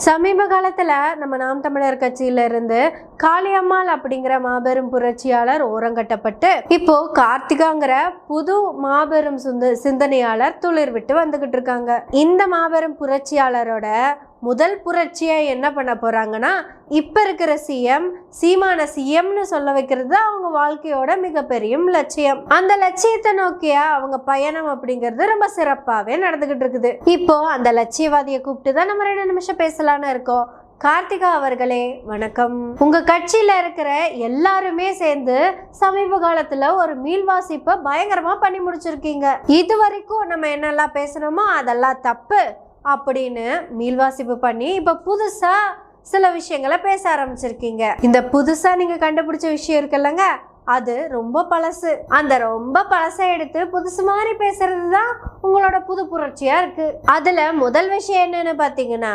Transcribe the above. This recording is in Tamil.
சமீப காலத்துல நம்ம நாம் தமிழர் கட்சியில இருந்து காளியம்மாள் அப்படிங்கிற மாபெரும் புரட்சியாளர் ஓரங்கட்டப்பட்டு இப்போ கார்த்திகாங்கிற புது மாபெரும் சிந்தனையாளர் துளிர் விட்டு வந்துகிட்டு இருக்காங்க. இந்த மாபெரும் புரட்சியாளரோட முதல் புரட்சியை என்ன பண்ண போறாங்கன்னா, இப்ப இருக்கிற சீமான சிஎம்னு சொல்ல வைக்கிறது அவங்க வாழ்க்கையோட மிகப்பெரிய லட்சியம். அந்த லட்சியத்தை நோக்கிய அவங்க பயணம் அப்படிங்கிறது ரொம்ப சிறப்பாவே நடந்துகிட்டு இருக்குது. இப்போ அந்த லட்சியவாதியை கூப்பிட்டு தான் நம்ம 2 நிமிஷம் பேசலான்னு இருக்கோம். கார்த்திகா அவர்களே வணக்கம். உங்க கட்சியில இருக்கிற எல்லாருமே சேர்ந்து சமீப காலத்துல ஒரு மீள்வாசிப்பை பயங்கரமா பண்ணி முடிச்சிருக்கீங்க. இது வரைக்கும் நம்ம என்னெல்லாம் பேசணுமோ அதெல்லாம் தப்பு அப்படின்னு மீள்வாசிப்பு பண்ணி இப்ப புதுசா சில விஷயங்களை பேச ஆரம்பிச்சிருக்கீங்க. இந்த புதுசா நீங்க கண்டுபிடிச்ச விஷயம் இருக்குல்லங்க, அது ரொம்ப பழசு. அந்த ரொம்ப பழசை எடுத்து புதுசு மாதிரி பேசுறது தான் உங்களோட புது புரட்சியா இருக்கு. அதுல முதல் விஷயம் என்னன்னு பாத்தீங்கன்னா,